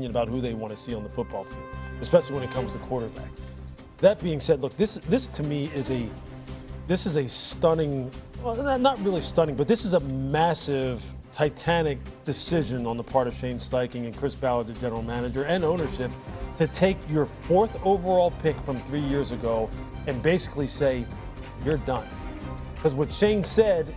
about who they want to see on the football field, especially when it comes to quarterback. That being said, look, this to me is a stunning, well, not really stunning, but this is a massive, titanic decision on the part of Shane Steichen and Chris Ballard, the general manager, and ownership, to take your 4th overall pick from 3 years ago and basically say, you're done. Because what Shane said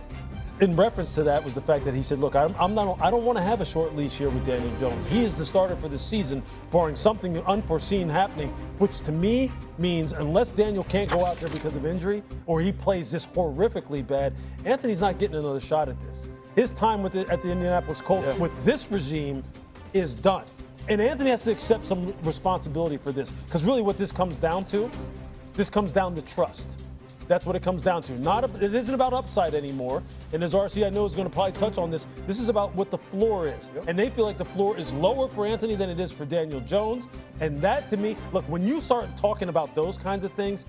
in reference to that was the fact that he said, look, I don't want to have a short leash here with Daniel Jones. He is the starter for this season, barring something unforeseen happening, which to me means unless Daniel can't go out there because of injury or he plays this horrifically bad, Anthony's not getting another shot at this. His time at the Indianapolis Colts with this regime is done. And Anthony has to accept some responsibility for this, because really what this comes down to trust. That's what it comes down to. It isn't about upside anymore. And as RC, I know, is going to probably touch on this, this is about what the floor is. Yep. And they feel like the floor is lower for Anthony than it is for Daniel Jones. And that, to me, look, when you start talking about those kinds of things,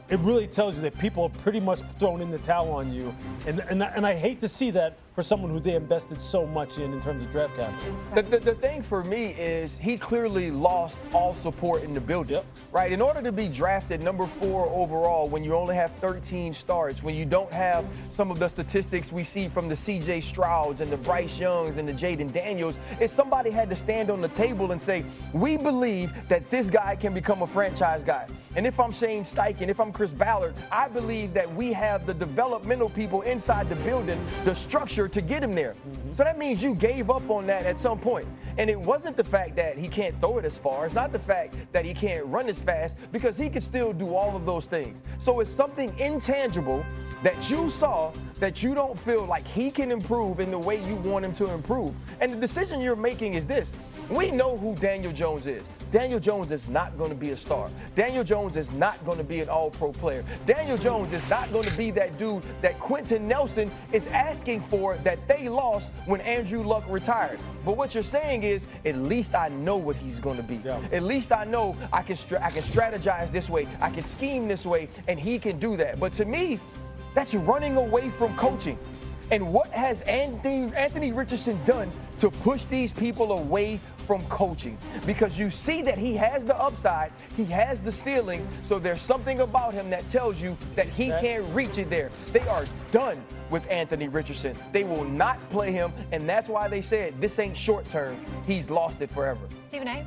it really tells you that people have pretty much thrown in the towel on you. And I hate to see that for someone who they invested so much in terms of draft capital. The thing for me is he clearly lost all support in the building, right? In order to be drafted number 4 overall when you only have 13 starts, when you don't have some of the statistics we see from the C.J. Strouds and the Bryce Youngs and the Jayden Daniels, is somebody had to stand on the table and say, we believe that this guy can become a franchise guy. And if I'm Shane Steichen, if I'm Chris Ballard, I believe that we have the developmental people inside the building, the structure to get him there. So that means you gave up on that at some point. And it wasn't the fact that he can't throw it as far. It's not the fact that he can't run as fast, because he can still do all of those things. So it's something intangible that you saw that you don't feel like he can improve in the way you want him to improve. And the decision you're making is this. We know who Daniel Jones is. Daniel Jones is not going to be a star. Daniel Jones is not going to be an all-pro player. Daniel Jones is not going to be that dude that Quentin Nelson is asking for that they lost when Andrew Luck retired. But what you're saying is, at least I know what he's going to be. Yeah. At least I know I can strategize this way. I can scheme this way, and he can do that. But to me, that's running away from coaching. And what has Anthony Richardson done to push these people away from coaching? Because you see that he has the upside, he has the ceiling, so there's something about him that tells you that he can't reach it there. They are done with Anthony Richardson. They will not play him, and that's why they said this ain't short term. He's lost it forever. Stephen A.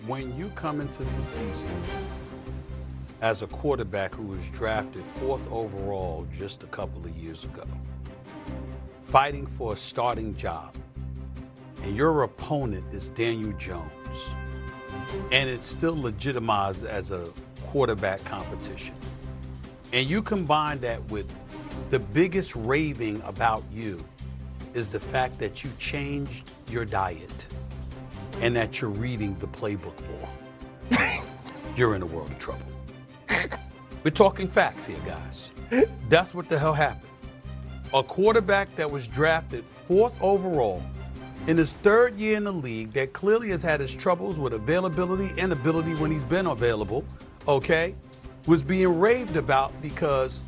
When you come into the season as a quarterback who was drafted 4th overall just a couple of years ago, fighting for a starting job, and your opponent is Daniel Jones, and it's still legitimized as a quarterback competition, and you combine that with the biggest raving about you is the fact that you changed your diet and that you're reading the playbook more, you're in a world of trouble. We're talking facts here, guys. That's what the hell happened. A quarterback that was drafted 4th overall in his 3rd year in the league, that clearly has had his troubles with availability and ability when he's been available, okay, was being raved about because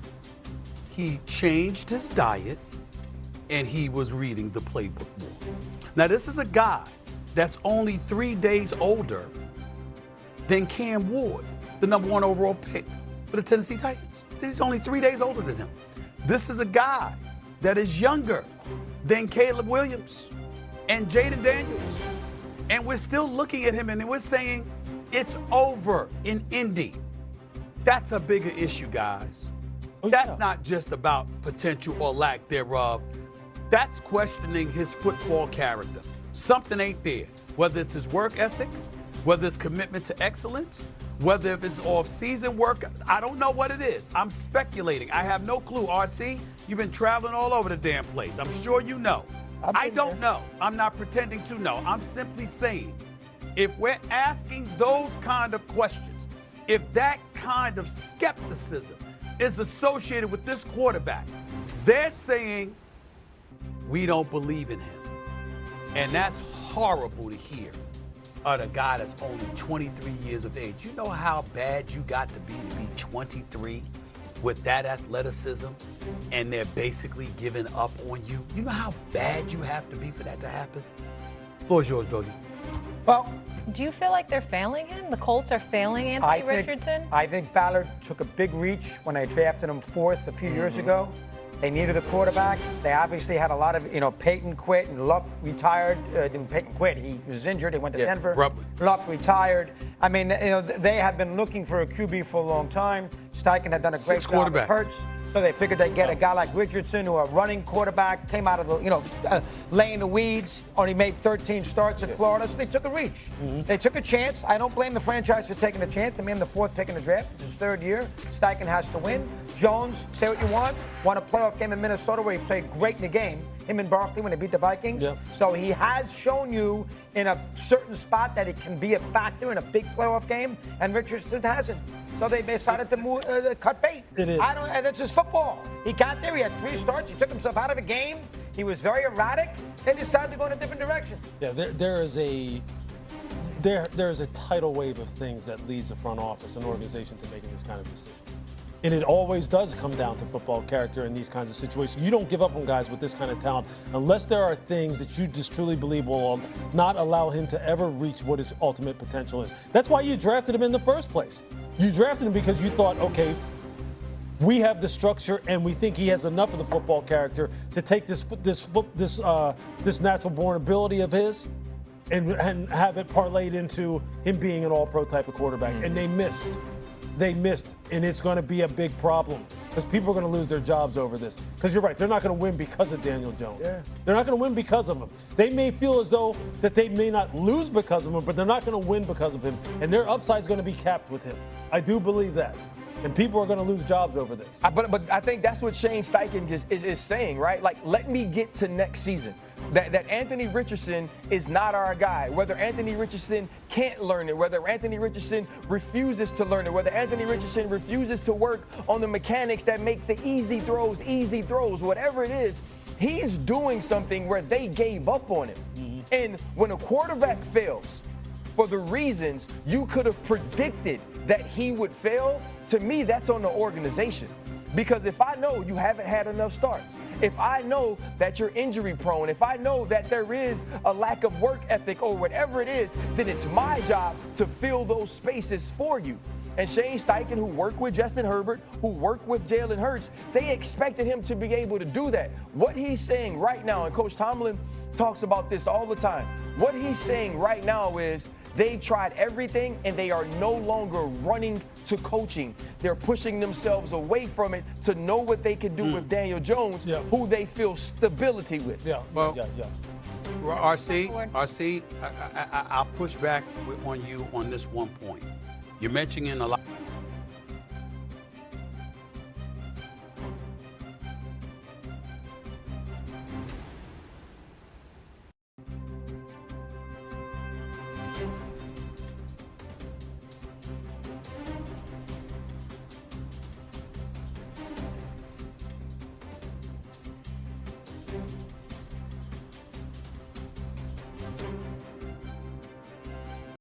he changed his diet and he was reading the playbook more. Now, this is a guy that's only 3 days older than Cam Ward, the number 1 overall pick for the Tennessee Titans. He's only 3 days older than him. This is a guy that is younger than Caleb Williams and Jayden Daniels. And we're still looking at him and we're saying it's over in Indy. That's a bigger issue, guys. That's not just about potential or lack thereof. That's questioning his football character. Something ain't there, whether it's his work ethic, whether it's commitment to excellence, whether if it's off-season work. I don't know what it is. I'm speculating. I have no clue. RC, you've been traveling all over the damn place. I'm sure you know. I don't know. I'm not pretending to know. I'm simply saying, if we're asking those kind of questions, if that kind of skepticism is associated with this quarterback, they're saying we don't believe in him. And that's horrible to hear. Of a guy that's only 23 years of age. You know how bad you got to be 23 with that athleticism and they're basically giving up on you? You know how bad you have to be for that to happen? Floor is yours, Dougie. Well, Do you feel like they're failing him? The Colts are failing Anthony Richardson? I think Ballard took a big reach when they drafted him fourth a few years ago. They needed a quarterback. They obviously had a lot of, Peyton quit and Luck retired. Peyton quit. He was injured. He went to Denver. abruptly. Luck retired. I mean, they have been looking for a QB for a long time. Steichen had done a great job with Hurts. So they figured they'd get a guy like Richardson, who a running quarterback, came out of the, laying the weeds, only made 13 starts at Florida, so they took a reach. They took a chance. I don't blame the franchise for taking a chance. They made him the fourth pick in the draft. It's his third year. Steichen has to win. Jones, say what you want, won a playoff game in Minnesota where he played great in the game. Him and Barkley when they beat the Vikings. Yep. So he has shown you in a certain spot that he can be a factor in a big playoff game, and Richardson hasn't. So they decided to cut bait. It is. And it's just football. He got there. He had 3 starts. He took himself out of the game. He was very erratic. They decided to go in a different direction. Yeah, there is a tidal wave of things that leads the front office and organization to making this kind of decision. And it always does come down to football character in these kinds of situations. You don't give up on guys with this kind of talent unless there are things that you just truly believe will not allow him to ever reach what his ultimate potential is. That's why you drafted him in the first place. You drafted him because you thought, okay, we have the structure and we think he has enough of the football character to take this natural born ability of his and have it parlayed into him being an all-pro type of quarterback. And they missed. They missed, and it's going to be a big problem because people are going to lose their jobs over this. Because you're right, they're not going to win because of Daniel Jones. Yeah. They're not going to win because of him. They may feel as though that they may not lose because of him, but they're not going to win because of him. And their upside is going to be capped with him. I do believe that. And people are going to lose jobs over this. But I think that's what Shane Steichen is saying, right? Like, let me get to next season. That Anthony Richardson is not our guy. Whether Anthony Richardson can't learn it, whether Anthony Richardson refuses to learn it, whether Anthony Richardson refuses to work on the mechanics that make the easy throws, whatever it is, he's doing something where they gave up on him. And when a quarterback fails, for the reasons you could have predicted that he would fail, to me, that's on the organization. Because if I know you haven't had enough starts, if I know that you're injury prone, if I know that there is a lack of work ethic or whatever it is, then it's my job to fill those spaces for you. And Shane Steichen, who worked with Justin Herbert, who worked with Jalen Hurts, they expected him to be able to do that. What he's saying right now, and Coach Tomlin talks about this all the time, what he's saying right now is they've tried everything and they are no longer running to coaching. They're pushing themselves away from it to know what they can do with Daniel Jones, who they feel stability with. RC, I'll push back on you on this one point. You're mentioning a lot.